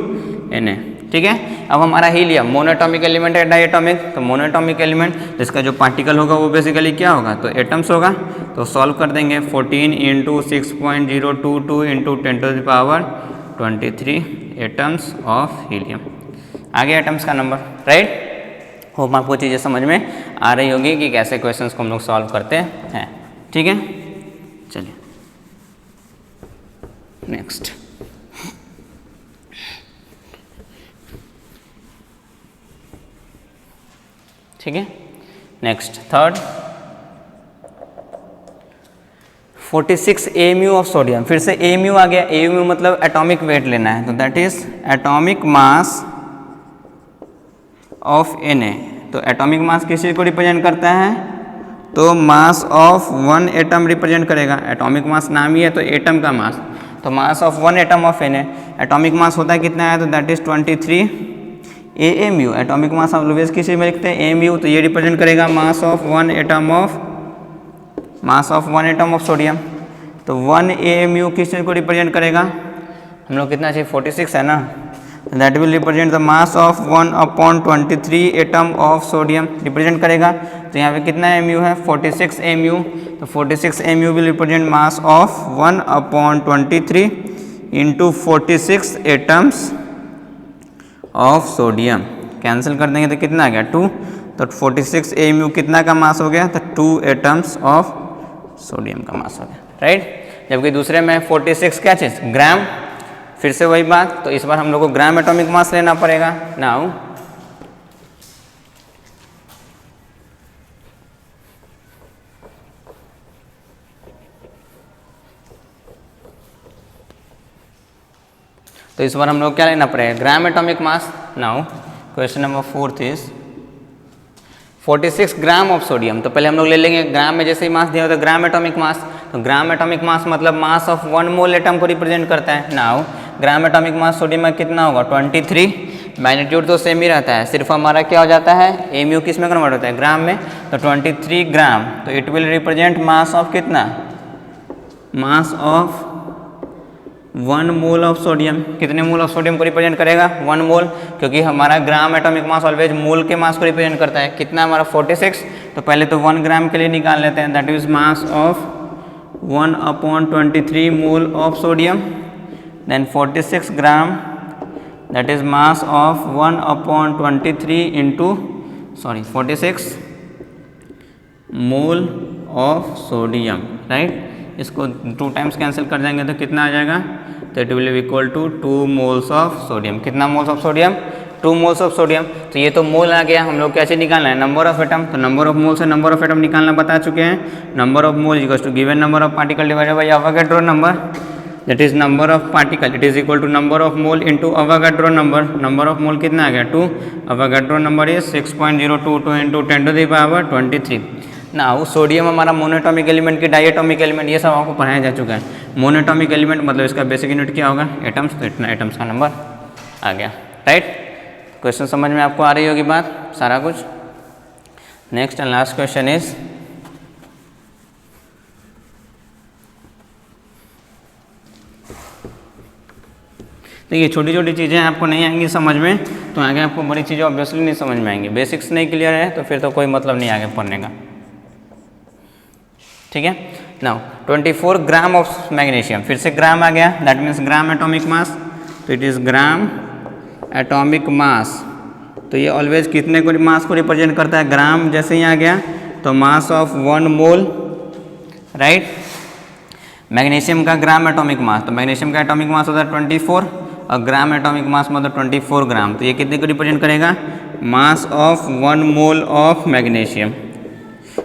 Na, ठीक है। अब हमारा helium monoatomic element है, डायएटॉमिक, तो monoatomic element जिसका जो particle होगा वो बेसिकली क्या होगा, तो एटम्स होगा। तो सॉल्व कर देंगे, 14 into 6.022 into 10⁻23 atoms of helium, आ गया एटम्स का नंबर, राइट। होप आपको चीज़ें समझ में आ रही होगी कि कैसे क्वेश्चंस को हम लोग सॉल्व करते हैं, ठीक है। चलिए नेक्स्ट, ठीक है। Next third, 46 AMU of sodium, फिर से AMU आ गया, AMU मतलब एटॉमिक वेट लेना है, तो that is atomic mass of Na। तो एटॉमिक मास किस चीज़ को रिप्रेजेंट करता है, तो मास ऑफ 1 एटम रिप्रेजेंट करेगा। एटॉमिक मास नाम ही है तो एटम का मास, तो mass of 1 atom of Na, atomic mass होता है कितना है, तो that is 23 AMU। Atomic mass always किस चीज़ में लिखते हैं, AMU, तो ये रिप्रेजेंट करेगा मास ऑफ 1 एटम ऑफ सोडियम। तो 1 AMU किस चीज़ को रिप्रेजेंट करेगा, हम लोग कितना चाहिए, 46 है ना, that will represent the mass of 1/23 atom of sodium represent करेगा। तो यहाँ पे कितना AMU है, 46 AMU, तो 46 AMU will represent mass of 1/23 into 46 atoms of sodium. Cancel कर देंगे तो कितना आ गया, 2, तो 46 AMU कितना का मास हो गया, तो 2 एटम्स ऑफ सोडियम का मास हो गया, राइट। जबकि दूसरे में 46 क्या चीज़, ग्राम, फिर से वही बात, तो इस बार हम लोग को ग्राम एटॉमिक मास लेना पड़ेगा। नाउ तो इस बार हम लोग क्या लेना पड़ेगा, ग्राम atomic mass. Now question number 4 is 46 gram of sodium. तो पहले हम लोग ले लेंगे ग्राम में, जैसे ही मास दिया होता है ग्राम एटॉमिक मास, तो ग्राम एटॉमिक मास मतलब मास ऑफ 1 मोल एटम को रिप्रेजेंट करता है। नाउ ग्राम एटॉमिक मास सोडियम में कितना होगा, 23। मैग्नीट्यूड तो सेम ही रहता है, सिर्फ हमारा क्या हो जाता है, एमयू किस में कन्वर्ट होता है, ग्राम में, तो 23 ग्राम, तो it will represent mass of कितना, mass of 1 mole of sodium. कितने मोल ऑफ सोडियम को रिप्रेजेंट करेगा, 1 मोल, क्योंकि हमारा ग्राम एटॉमिक मास ऑलवेज मोल के मास को रिप्रेजेंट करता है। कितना हमारा 46, तो पहले तो 1 ग्राम के लिए निकाल लेते हैं, that is mass of 1/23 mole of sodium, then 46 gram, that is mass of 1/23 into 46 mole of sodium, right. इसको 2 टाइम्स कैंसिल कर जाएंगे तो कितना आ जाएगा, तो it will be equal to 2 moles of sodium. कितना moles of sodium, 2 moles of sodium. तो ये तो मोल आ गया, हम लोग क्या चीज़ निकालना है, नंबर ऑफ एटम। तो नंबर ऑफ मोल से नंबर ऑफ एटम निकालना बता चुके हैं। Number of mole equal to given number of particle divided by Avogadro number, that is number of particle, it is equal to number of mole into Avogadro number. Number of mole कितना आ गया, 2, Avogadro number is 6.022 into 10⁻23। ना वो sodium हमारा monoatomic element की diatomic element, ये सब आपको पढ़ाया जा चुका है। मोनोएटॉमिक एलिमेंट मतलब इसका बेसिक यूनिट क्या होगा, एटम्स, तो इतना एटम्स का नंबर आ गया, राइट। क्वेश्चन समझ में आपको आ रही होगी बात सारा कुछ। Next and last question is देखिए, छोटी छोटी चीज़ें आपको नहीं आएंगी समझ में, तो आगे आपको बड़ी चीज़ें ऑब्वियसली नहीं समझ में आएंगी। बेसिक्स नहीं क्लियर है तो फिर तो कोई मतलब नहीं आगे पढ़ने का, ठीक है। नाउ 24 ग्राम ऑफ मैग्नीशियम, फिर से ग्राम आ गया, that means gram atomic mass, तो it is gram atomic mass. तो ये ऑलवेज कितने को मास को रिप्रेजेंट करता है, ग्राम। जैसे ही आ गया तो mass of 1 mole, right. Magnesium का ग्राम एटॉमिक मास, तो मैग्नीशियम का एटॉमिक मास होता है 24 और ग्राम एटॉमिक मास मतलब 24 ग्राम। तो ये कितने को रिप्रेजेंट करेगा, मास ऑफ 1 मोल ऑफ मैग्नीशियम।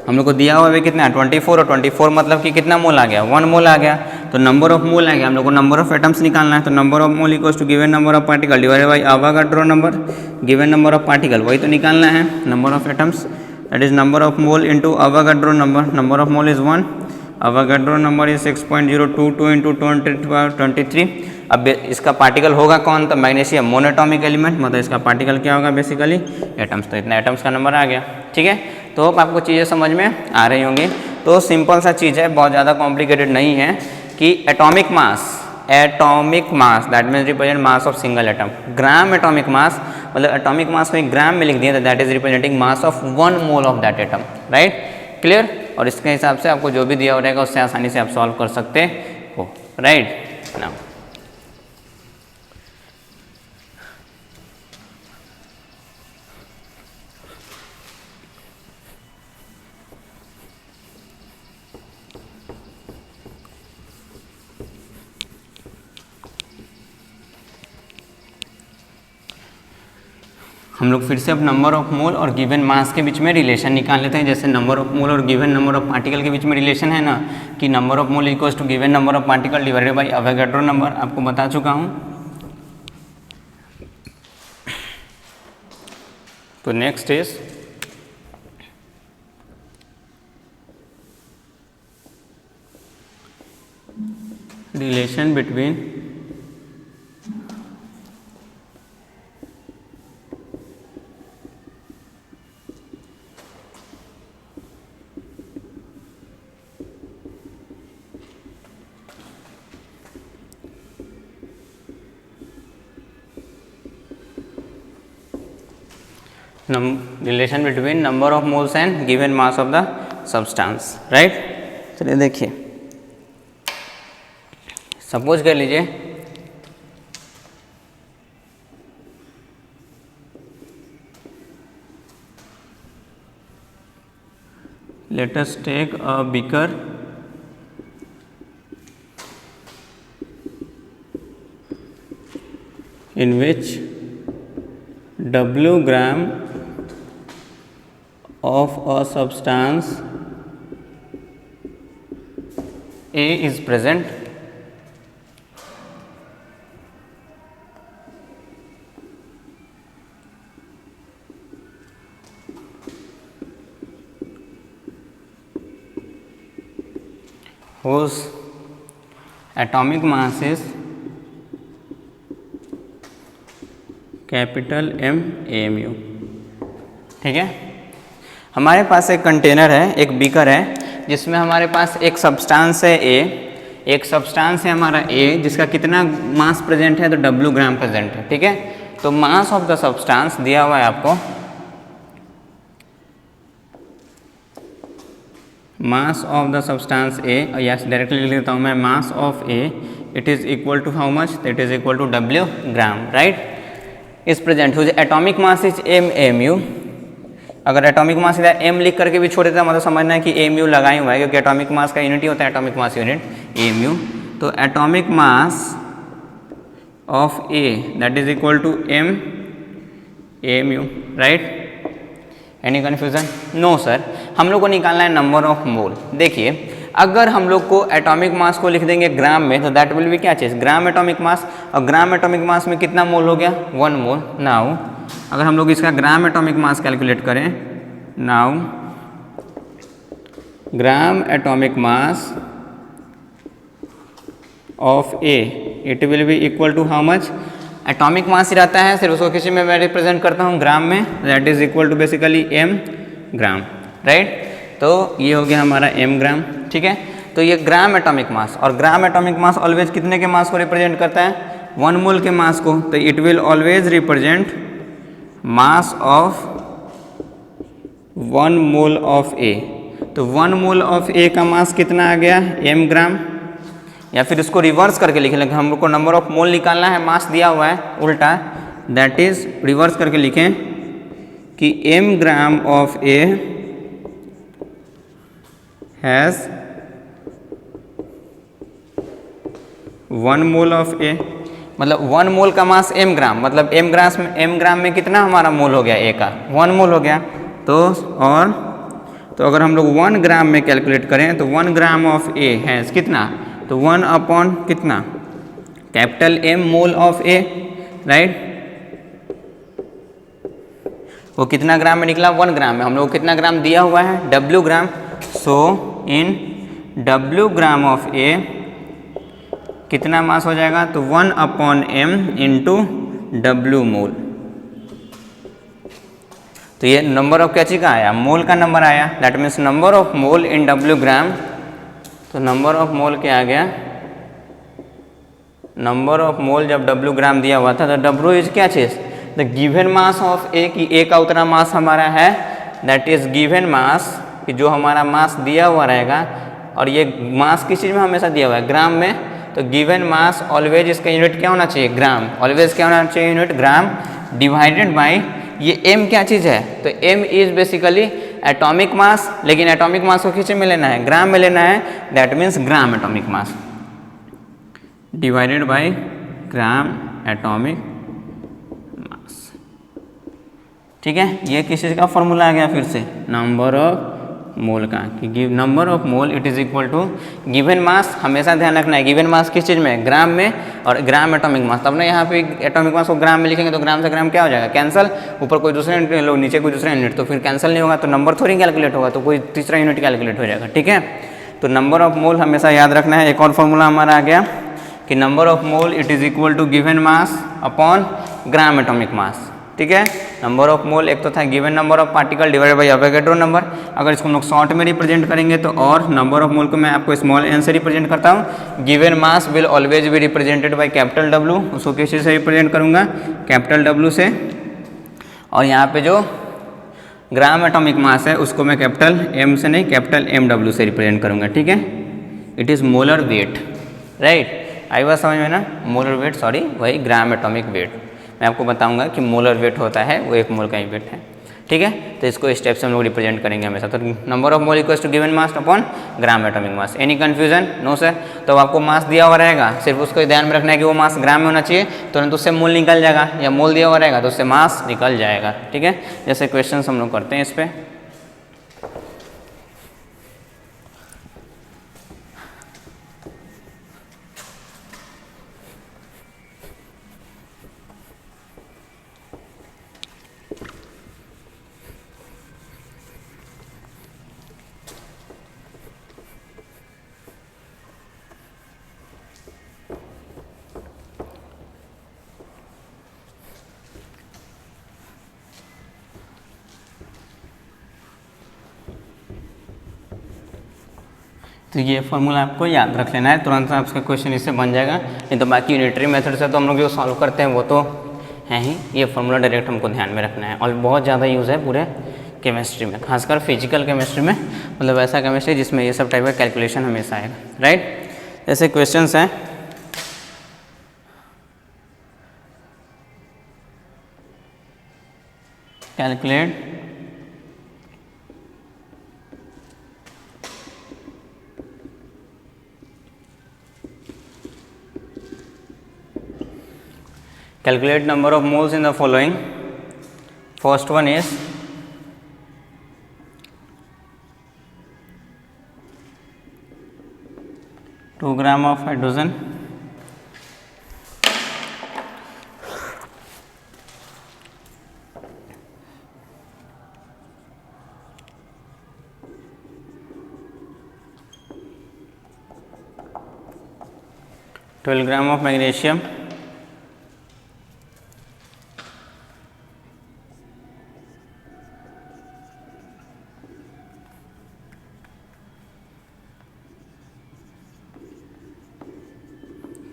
हम लोग को दिया हुआ है कितना, 24, और 24 मतलब कि कितना मोल आ गया, 1 मोल आ गया। तो नंबर ऑफ मोल आ गया, हम लोग को नंबर ऑफ एटम्स निकालना है। तो number of mole equals to given number of particle divided by Avogadro number, given number of particle वही तो निकालना है, number of atoms, that is number of mole into Avogadro number. Number of mole is 1, Avogadro number is 6.022 into 10⁻23। अब इसका particle होगा कौन, तो magnesium, monoatomic element, मतलब इसका पार्टिकल क्या होगा, बेसिकली एटम्स। तो इतना एटम्स का नंबर आ गया, ठीक है। तो आपको चीज़ें समझ में आ रही होंगी। तो सिंपल सा चीज़ है, बहुत ज़्यादा कॉम्प्लिकेटेड नहीं है, कि atomic mass that means represent mass of single atom. Gram atomic मास मतलब एटॉमिक मास को एक ग्राम में लिख दिया, तो that is representing mass of 1 mole of that atom, right, clear. और इसके हिसाब से आपको जो भी दिया हो रहेगा उससे आसानी से आप सॉल्व कर सकते हो, राइट ना। हम लोग फिर से अब नंबर ऑफ मोल और गिवन मास के बीच में रिलेशन निकाल लेते हैं। जैसे नंबर ऑफ मोल और गिवन नंबर ऑफ पार्टिकल के बीच में रिलेशन है ना, कि number of mole equals to given number of particle divided by Avogadro number, आपको बता चुका हूँ। तो next is relation between relation between number of moles and given mass of the substance, right. चलिए देखिए, सपोज कर लीजिए let us take a beaker in which W gram of a substance A is present. Whose atomic mass is capital M AMU। ठीक है, हमारे पास एक container है, एक बीकर है, जिसमें हमारे पास एक सब्सटेंस है A, एक सब्सटेंस है हमारा A जिसका कितना मास प्रेजेंट है, तो W ग्राम प्रेजेंट है। ठीक है, तो मास ऑफ द सब्सटेंस दिया हुआ है आपको, mass of the substance A, yes directly लिख देता हूँ मैं, mass of A it is equal to how much, it is equal to W gram, right, is present whose atomic mass is M AMU। अगर atomic mass इधर M लिख करके भी छोड़ देता मतलब समझना है कि AMU लगा ही हुआ है, क्योंकि एटॉमिक मास का यूनिट ही होता है एटॉमिक मास यूनिट AMU। तो atomic mass of A that is equal to M AMU, right. Any confusion? No sir, हम लोग को निकालना है नंबर ऑफ मोल। देखिए, अगर हम लोग को एटॉमिक मास को लिख देंगे ग्राम में, तो दैट विल बी क्या चीज़, ग्राम एटॉमिक मास, और ग्राम एटॉमिक मास में कितना मोल हो गया, 1 मोल। नाउ अगर हम लोग इसका ग्राम एटॉमिक मास कैलकुलेट करें, now gram atomic mass of A it will be equal to how much, atomic mass ही रहता है, सिर्फ उसको किसी में मैं रिप्रेजेंट करता हूँ ग्राम में, that is equal to basically M gram, right. तो ये हो गया हमारा M ग्राम। ठीक है, तो ये ग्राम एटॉमिक मास, और ग्राम एटॉमिक मास ऑलवेज कितने के मास को रिप्रेजेंट करता है, 1 मोल के मास को, तो it will always represent mass of 1 mole of A। तो 1 मोल ऑफ A का मास कितना आ गया, M ग्राम, या फिर इसको रिवर्स करके लिखें, लेकिन हम लोग को नंबर ऑफ मोल निकालना है, मास दिया हुआ है उल्टा, दैट इज रिवर्स करके लिखें कि M gram of A has 1 mole of A, मतलब 1 मोल का मास M ग्राम, मतलब M ग्राम में कितना हमारा मोल हो गया A का, 1 मोल हो गया। तो अगर हम लोग 1 ग्राम में कैलकुलेट करें, तो 1 ग्राम ऑफ A हैज़ कितना, तो 1 अपॉन कितना, capital M mole of A, right. वो कितना ग्राम में निकला, 1 ग्राम में। हम लोग को कितना ग्राम दिया हुआ है, W gram. So in W gram of A कितना मास हो जाएगा, तो 1 अपॉन M इंटू W मोल। तो ये नंबर ऑफ क्या चीज़ का आया, मोल का नंबर आया, that means number of mole in W ग्राम। तो नंबर ऑफ मोल क्या आ गया, नंबर ऑफ मोल जब W ग्राम दिया हुआ था, तो W इज क्या चीज़, the given mass of A, की A का उतना मास हमारा है, दैट इज गिवन मास, कि जो हमारा मास दिया हुआ रहेगा, और ये मास किस चीज़ में हमेशा दिया हुआ है, ग्राम में। तो गिवन मास ऑलवेज इसका यूनिट क्या होना चाहिए, ग्राम, ऑलवेज क्या होना चाहिए यूनिट, ग्राम, डिवाइडेड बाय ये M क्या चीज़ है, तो M is basically atomic mass, लेकिन एटॉमिक मास को किस में लेना है, ग्राम में लेना है, that means gram atomic mass divided by gram atomic mass. ठीक है, ये किस चीज़ का फॉर्मूला आ गया, फिर से नंबर ऑफ मोल का, कि number of mole it is equal to given mass. हमेशा ध्यान रखना है गिवन मास किस चीज़ में, ग्राम में, और ग्राम एटॉमिक मास। तब ना यहाँ पे एटॉमिक मास को ग्राम में लिखेंगे, तो ग्राम से ग्राम क्या हो जाएगा, कैंसल, ऊपर कोई दूसरा यूनिट लो, नीचे कोई दूसरा यूनिट, तो फिर कैंसिल नहीं होगा, तो नंबर थोड़ी कैलकुलेट होगा, तो कोई तीसरा यूनिट कैलकुलेट हो जाएगा। ठीक है, तो नंबर ऑफ मोल हमेशा याद रखना है। एक और फॉर्मूला हमारा आ गया कि number of mole it is equal to given mass upon gram atomic mass. ठीक है, नंबर ऑफ मोल एक तो था given number of particle divided by Avogadro number. अगर इसको हम लोग शॉर्ट में रिप्रेजेंट करेंगे, तो और नंबर ऑफ मोल को मैं आपको स्मॉल n से रिप्रेजेंट करता हूँ। Given mass will always be represented by capital W, उसको किस चीज़ से रिप्रेजेंट करूँगा, कैपिटल W से, और यहाँ पे जो ग्राम एटॉमिक मास है उसको मैं कैपिटल M से नहीं, कैपिटल MW से रिप्रेजेंट करूँगा। ठीक है, it is molar weight, right, आई बात समझ में ना, मोलर वेट, सॉरी, वही ग्राम एटॉमिक वेट। मैं आपको बताऊंगा कि मोलर वेट होता है वो 1 मोल का ही वेट है। ठीक है। तो इसको स्टेप से हम लोग रिप्रेजेंट करेंगे हमेशा। तो number of mole equals to given mass upon gram atomic mass. Any confusion? No sir. तो आपको मास दिया हुआ रहेगा, सिर्फ उसको ध्यान में रखना है कि वो मास ग्राम में होना चाहिए, तुरंत उससे मोल निकल जाएगा, या मोल दिया हुआ रहेगा तो उससे मास निकल जाएगा, ठीक है। जैसे क्वेश्चन हम लोग करते हैं इस पर। तो ये फॉर्मूला आपको याद रख लेना है, तुरंत आपका क्वेश्चन इससे बन जाएगा। नहीं तो बाकी यूनिटरी मेथड से तो हम लोग जो सॉल्व करते हैं वो तो है ही, ये फॉर्मूला डायरेक्ट हमको ध्यान में रखना है। और बहुत ज़्यादा यूज़ है पूरे केमिस्ट्री में, खासकर फिजिकल केमिस्ट्री में, मतलब ऐसा केमिस्ट्री जिसमें ये सब टाइप का कैलकुलेशन हमेशा आएगा, राइट। ऐसे क्वेश्चंस हैं, calculate calculate number of moles in the following. First one is two gram of hydrogen, twelve gram of magnesium,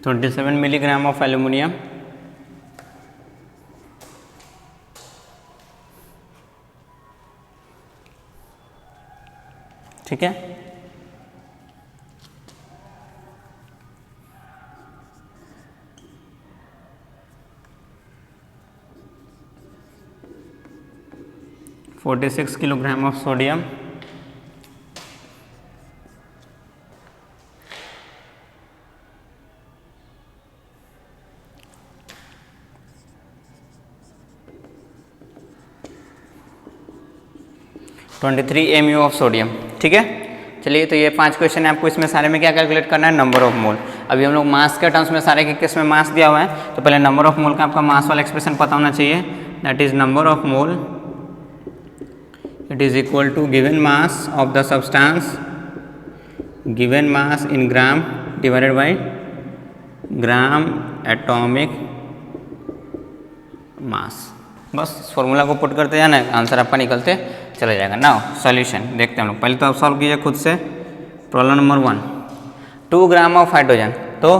27 milligram of aluminium, ठीक है। (46 kilogram of sodium, (23 MU of sodium, ठीक है। चलिए, तो ये 5 क्वेश्चन है, आपको इसमें सारे में क्या कैलकुलेट करना है, नंबर ऑफ मोल। अभी हम लोग मास के टर्म्स में सारे के किस में मास दिया हुआ है, तो पहले नंबर ऑफ मोल का आपका मास वाला एक्सप्रेशन पता होना चाहिए, that is number of mole, it is equal to given mass of the substance, given mass in gram divided by gram atomic mass. बस फॉर्मूला को पुट करते जाना, आंसर आपका निकलते चला जाएगा। नाउ सॉल्यूशन देखते हैं हम लोग। पहले तो आप सॉल्व कीजिए खुद से। Problem number 1, 2 gram of hydrogen. तो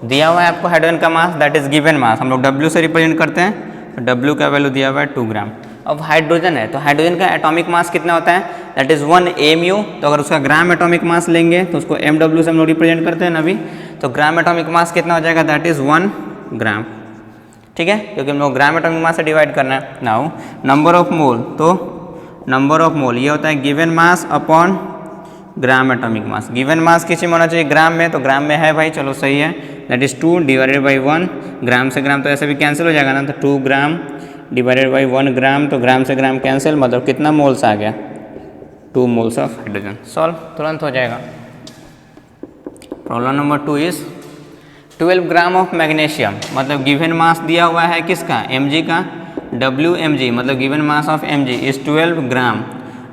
दिया हुआ है आपको हाइड्रोजन का mass, that is given mass, हम लोग W से रिप्रेजेंट करते हैं, तो W का वैल्यू दिया हुआ है 2 ग्राम। अब हाइड्रोजन है, तो हाइड्रोजन का एटॉमिक मास कितना होता है, दैट इज 1 MU। तो अगर उसका ग्राम एटॉमिक मास लेंगे तो उसको MW से हम लोग रिप्रेजेंट करते हैं ना अभी, तो ग्राम एटॉमिक मास कितना हो जाएगा, दैट इज 1 ग्राम, ठीक है, क्योंकि हम लोग ग्राम एटॉमिक मास से डिवाइड करना है। नाउ नंबर ऑफ मोल, तो नंबर ऑफ मोल ये होता है given mass upon gram atomic मास। गिवन मास किसी में होना चाहिए ग्राम में, तो ग्राम में है भाई, चलो सही है, दैट इज 2 डिवाइडेड बाई 1। ग्राम से ग्राम तो ऐसे भी कैंसिल हो जाएगा ना, तो 2 ग्राम डिवाइडेड बाई 1 ग्राम, तो ग्राम से ग्राम कैंसिल, मतलब कितना मोल्स आ गया, 2 मोल्स ऑफ हाइड्रोजन। सॉल्व तुरंत हो जाएगा। Problem number 2 is 12 gram of magnesium, मतलब गिवन मास दिया हुआ है किसका, Mg का, WMg मतलब given mass of Mg is 12 ग्राम।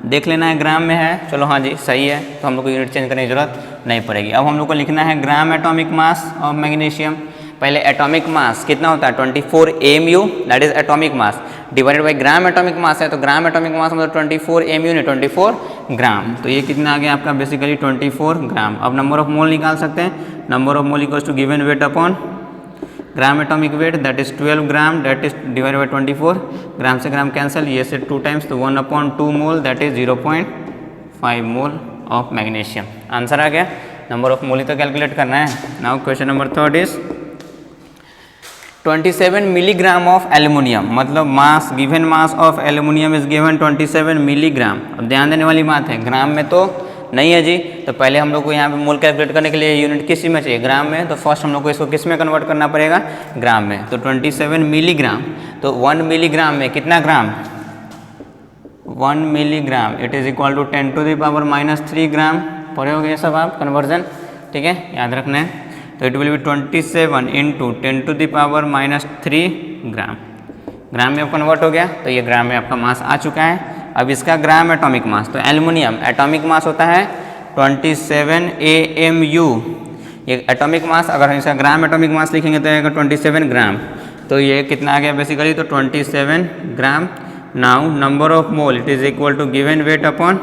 देख लेना है ग्राम में है, चलो हाँ जी सही है, तो हम लोग को यूनिट चेंज करने की जरूरत नहीं पड़ेगी। अब हम लोग को लिखना है ग्राम एटॉमिक मास ऑफ मैग्नीशियम। पहले एटॉमिक मास कितना होता है, 24 MU, that is atomic mass, divided by gram atomic मास है, तो ग्राम एटॉमिक मास मतलब 24 MU नहीं 24 ग्राम, तो ये कितना आ गया आपका बेसिकली 24 ग्राम। अब नंबर ऑफ मोल निकाल सकते हैं, number of mole equals to given weight upon gram atomic weight, that is 12 gram, that is divided by 24, gram से ग्राम कैंसिल, ये से 2 टाइम्स, तो 1/2 mole, that is 0.5 mole of magnesium. Answer आ गया, number of mole ही तो calculate करना है। Now question number 3 is 27 milligram of aluminium, मतलब mass given mass of aluminium is given 27 milligram. अब ध्यान देने वाली बात है, ग्राम में तो नहीं है जी, तो पहले हम लोग को यहाँ पे मोल कैलकुलेट करने के लिए यूनिट किस में चाहिए, ग्राम में। तो फर्स्ट हम लोग को इसको किस में कन्वर्ट करना पड़ेगा, ग्राम में। तो 27 मिलीग्राम, तो 1 मिलीग्राम में कितना gram, 1 milligram it is equal to 10 to the power -3 gram. पढ़े हो गए सब आप कन्वर्जन, ठीक है, याद रखना है। तो it will be 27 into 10 to the power -3 gram. Gram में अब कन्वर्ट हो गया, तो ये ग्राम में आपका मास आ चुका है। अब इसका ग्राम एटॉमिक मास, तो एल्युमिनियम एटॉमिक मास होता है 27 AMU। ये एटॉमिक मास, अगर इसका ग्राम एटॉमिक मास लिखेंगे तो आएगा 27 ग्राम। तो ये कितना आ गया बेसिकली, तो 27 gram. Now number of mole it is equal to given weight upon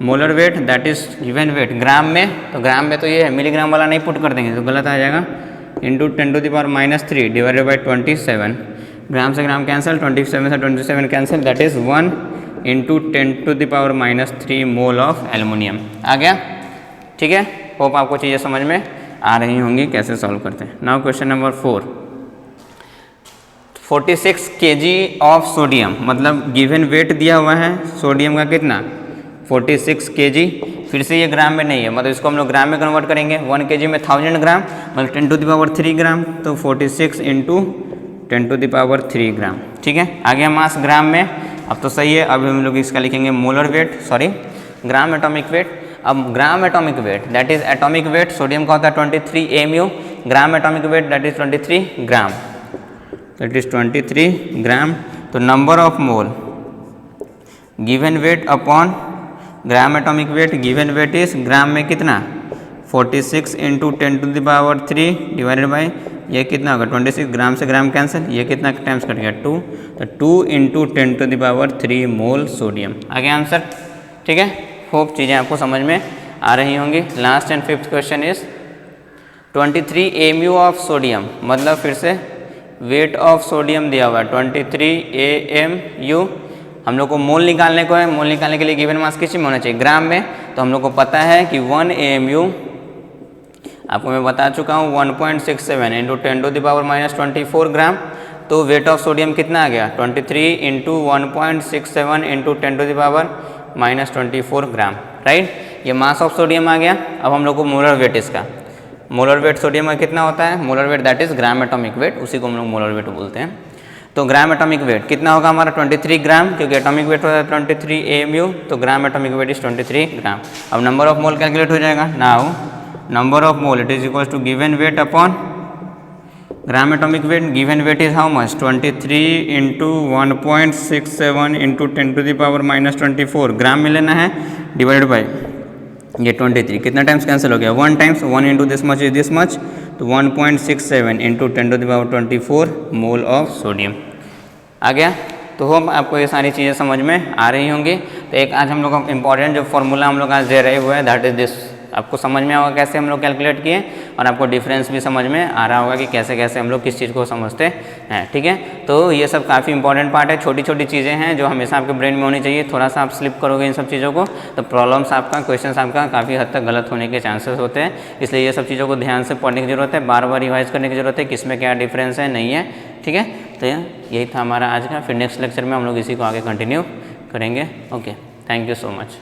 molar weight, that is given weight gram में। तो ग्राम में तो ये है, मिलीग्राम वाला नहीं पुट कर देंगे तो गलत आ जाएगा। Into 10 to the power -3 divided by 27। Gram से ग्राम कैंसिल, 27 से 27 cancel, that is 1 into 10 to the power -3 mole of aluminium. आ गया, ठीक है। होप आपको चीज़ें समझ में आ रही होंगी कैसे सॉल्व करते हैं। Now question number 4, 46 kg of sodium, मतलब गिवन वेट दिया हुआ है सोडियम का कितना, 46 kg। फिर से ये ग्राम में नहीं है, मतलब इसको हम लोग ग्राम में कन्वर्ट करेंगे। 1 kg में 1000 ग्राम, मतलब 10 टू द पावर 3 ग्राम, तो 46 इंटू 10 टू द पावर 3 ग्राम, ठीक है। आ गया मास ग्राम में, अब तो सही है। अब हम लोग इसका लिखेंगे molar weight, sorry gram atomic weight. अब gram atomic weight that is atomic weight sodium का होता है 23 AMU, gram atomic weight that is 23 gram, that is 23 gram. तो number of mole given weight upon gram atomic weight, given weight is gram में कितना 46 into 10 to the power 3 divided by ये कितना होगा 26, ग्राम से ग्राम कैंसिल, ये कितना times cut गया 2, तो 2 into 10 to the power 3 mole sodium. आ गया आंसर, ठीक है। होप चीज़ें आपको समझ में आ रही होंगी। Last and fifth question is 23 AMU of sodium, मतलब फिर से वेट ऑफ सोडियम दिया हुआ है 23 AMU। हम लोग को मोल निकालने को है, मोल निकालने के लिए गिवन मास किस में होना चाहिए, ग्राम में। तो हम लोग को पता है कि 1 AMU आपको मैं बता चुका हूँ 1.67 into 10 to the power -24 gram. तो वेट ऑफ सोडियम कितना आ गया 23 into 1.67 into 10 to the power -24 gram, right. ये मास ऑफ सोडियम आ गया। अब हम लोग को मोलर वेट, इसका मोलर वेट सोडियम का कितना होता है, molar weight that is gram atomic wait, उसी को हम लोग मोलर वेट बोलते हैं। तो ग्राम एटॉमिक वेट कितना होगा हमारा 23 ग्राम, क्योंकि एटॉमिक वेट होता है 23 AMU, तो gram atomic weight is 23 gram. अब नंबर ऑफ मोल कैलकुलेट हो जाएगा। Now number of mole it is equal to given weight upon gram atomic weight. Given weight is how much 23 into 1.67 into 10 to the power -24 gram में लेना है, divided by ये 23, कितना times cancel हो गया 1 times, 1 into this much is this much, तो 1.67 into 10 to the power 24 mole of sodium. आ गया। तो होप आपको ये सारी चीज़ें समझ में आ रही होंगी। तो एक आज हम लोग का इंपॉर्टेंट जो फॉर्मूला हम लोग आज दे रहे हुए हैं दैट इज दिस, आपको समझ में होगा कैसे हम लोग कैलकुलेट किए, और आपको डिफरेंस भी समझ में आ रहा होगा कि कैसे कैसे हम लोग किस चीज़ को समझते हैं, ठीक है। तो ये सब काफ़ी इंपॉर्टेंट पार्ट है, छोटी छोटी चीज़ें हैं जो हमेशा आपके ब्रेन में होनी चाहिए। थोड़ा सा आप स्लिप करोगे इन सब चीज़ों को तो प्रॉब्लम्स आपका, क्वेश्चन आपका काफ़ी हद तक गलत होने के चांसेस होते हैं। इसलिए ये सब चीज़ों को ध्यान से पढ़ने की ज़रूरत है, बार बार रिवाइज करने की ज़रूरत है, किस में क्या डिफरेंस है नहीं है, ठीक है। तो यही था हमारा आज का। फिर नेक्स्ट लेक्चर में हम लोग इसी को आगे कंटिन्यू करेंगे। Okay, thank you so much.